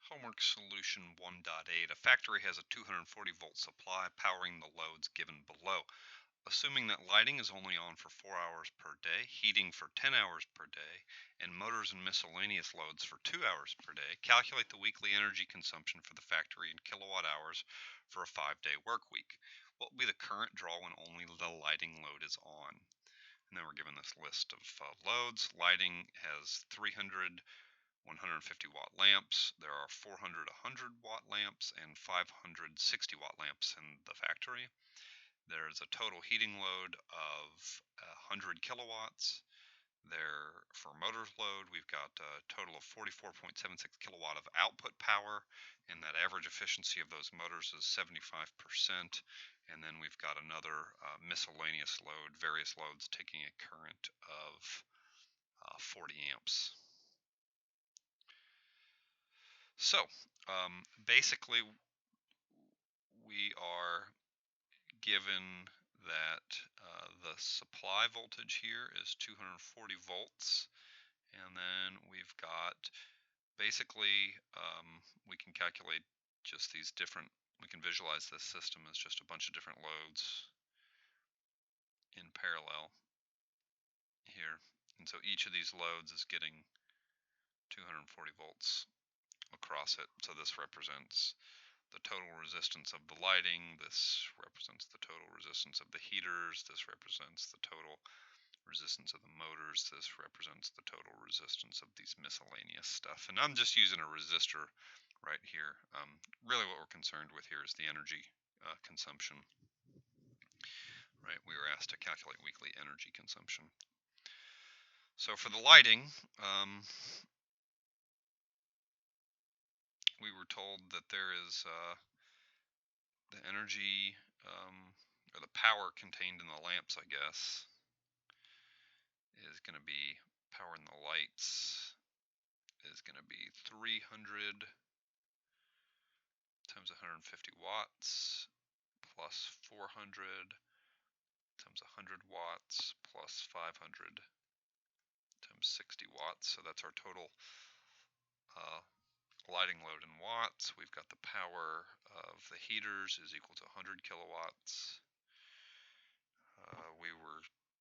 Homework solution 1.8. A factory has a 240-volt supply powering the loads given below. Assuming that lighting is only on for 4 hours per day, heating for 10 hours per day, and motors and miscellaneous loads for 2 hours per day, calculate the weekly energy consumption for the factory in kilowatt hours for a 5-day work week. What will be the current draw when only the lighting load is on? And then we're given this list of loads. Lighting has 300 150 watt lamps. There are 400 100 watt lamps and 500 60 watt lamps in the factory. There's a total heating load of 100 kilowatts. There, for motors load, we've got a total of 44.76 kilowatt of output power, and that average efficiency of those motors is 75%. And then we've got another miscellaneous load, various loads taking a current of 40 amps. So basically, we are given that the supply voltage here is 240 volts, and then we've got basically we can calculate just these different, we can visualize this system as just a bunch of different loads in parallel here, and so each of these loads is getting 240 volts across it. So this represents the total resistance of the lighting, this represents the total resistance of the heaters, this represents the total resistance of the motors, this represents the total resistance of these miscellaneous stuff. And I'm just using a resistor right here. Really what we're concerned with here is the energy consumption. Right, we were asked to calculate weekly energy consumption. So for the lighting, we were told that there is the energy or the power contained in the lamps, I guess, is going to be power in the lights is going to be 300 times 150 watts plus 400 times 100 watts plus 500 times 60 watts. So that's our total lighting load in watts. We've got the power of the heaters is equal to 100 kilowatts.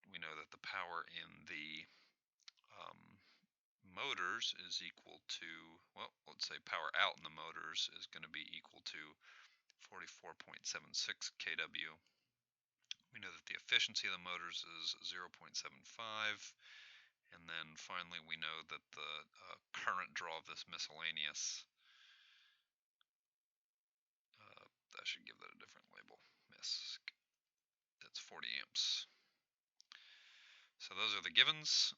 We know that the power in the motors is equal to, well, let's say power out in the motors is going to be equal to 44.76 kW. We know that the efficiency of the motors is 0.75. And then finally, we know that the current draw of this miscellaneous, I should give that a different label, MISC, that's 40 amps. So those are the givens.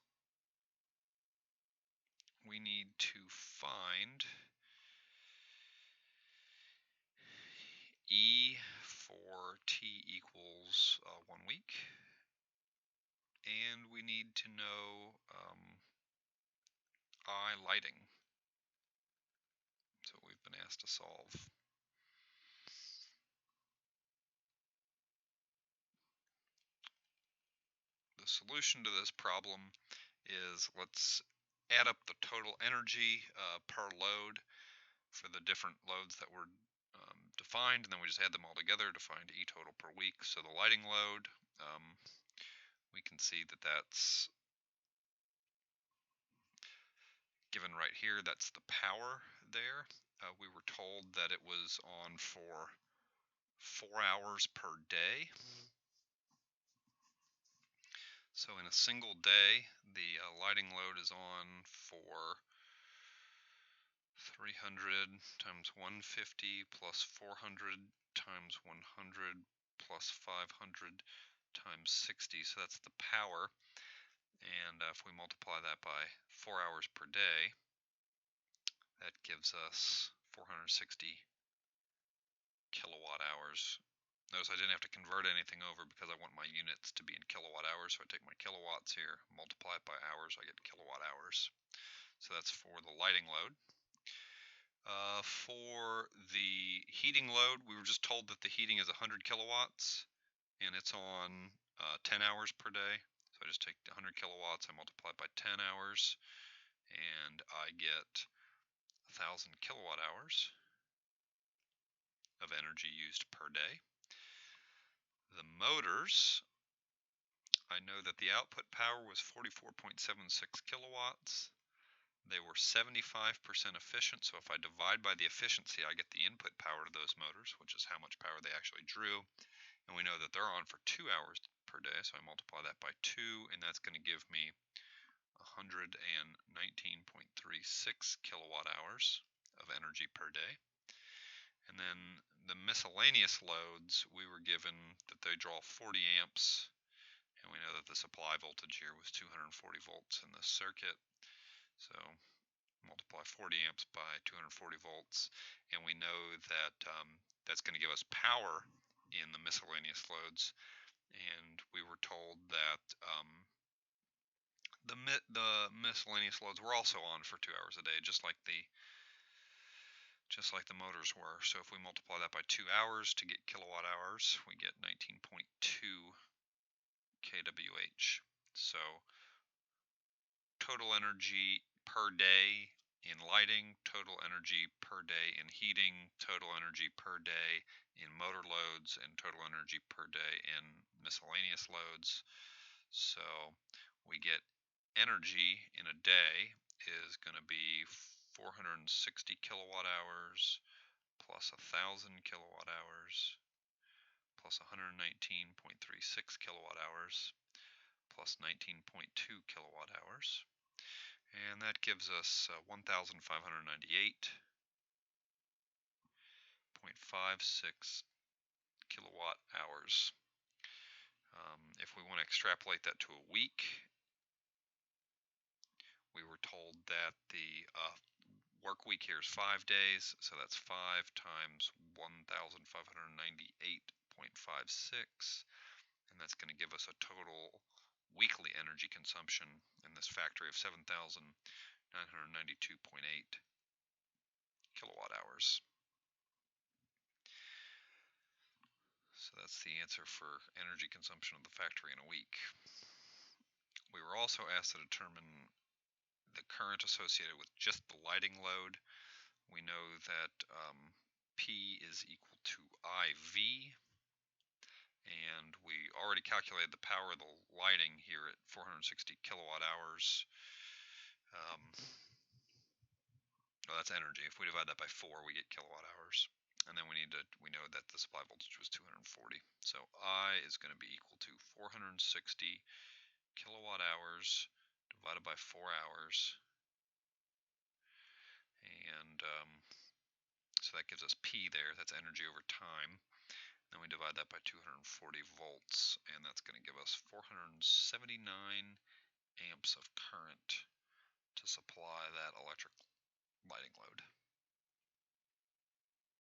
We need to find E for T equals 1 week. And we need to know I lighting. So we've been asked to solve. The solution to this problem is let's add up the total energy per load for the different loads that were defined, and then we just add them all together to find E total per week. So the lighting load, we can see that that's given right here. That's the power there. We were told that it was on for 4 hours per day. So in a single day, the lighting load is on for 300 times 150 plus 400 times 100 plus 500 times 60. So that's the power. And if we multiply that by 4 hours per day, that gives us 460 kilowatt hours. Notice I didn't have to convert anything over because I want my units to be in kilowatt hours. So I take my kilowatts here, multiply it by hours, I get kilowatt hours. So that's for the lighting load. For the heating load, we were just told that the heating is 100 kilowatts and it's on 10 hours per day. So I just take 100 kilowatts, I multiply it by 10 hours, and I get 1,000 kilowatt hours of energy used per day. The motors, I know that the output power was 44.76 kilowatts. They were 75% efficient, so if I divide by the efficiency, I get the input power to those motors, which is how much power they actually drew. And we know that they're on for 2 hours per day, so I multiply that by 2, and that's going to give me 119.36 kilowatt hours of energy per day. And then the miscellaneous loads, we were given that they draw 40 amps, and we know that the supply voltage here was 240 volts in this circuit. So multiply 40 amps by 240 volts, and we know that that's going to give us power in the miscellaneous loads. And we were told that the miscellaneous loads were also on for 2 hours a day, just like the motors were. So if we multiply that by 2 hours to get kilowatt hours, we get 19.2 kWh. So total energy per day in lighting, total energy per day in heating, total energy per day in motor loads, and total energy per day in miscellaneous loads. So we get energy in a day is going to be 460 kilowatt hours plus 1,000 kilowatt hours plus 119.36 kilowatt hours plus 19.2 kilowatt hours. And that gives us 1,598.56 kilowatt hours. If we want to extrapolate that to a week, we were told that the work week here is 5 days, so that's 5 times 1,598.56, and that's going to give us a total weekly energy consumption in this factory of 7,992.8 kilowatt hours. So that's the answer for energy consumption of the factory in a week. We were also asked to determine the current associated with just the lighting load. We know that P is equal to IV, and we already calculated the power of the lighting here at 460 kilowatt hours. Well, that's energy. If we divide that by 4, we get kilowatt hours. And then we know that the supply voltage was 240. So I is going to be equal to 460 kilowatt hours divided by 4 hours. And so that gives us P there. That's energy over time. Then we divide that by 240 volts, and that's going to give us 479 amps of current to supply that electric lighting load.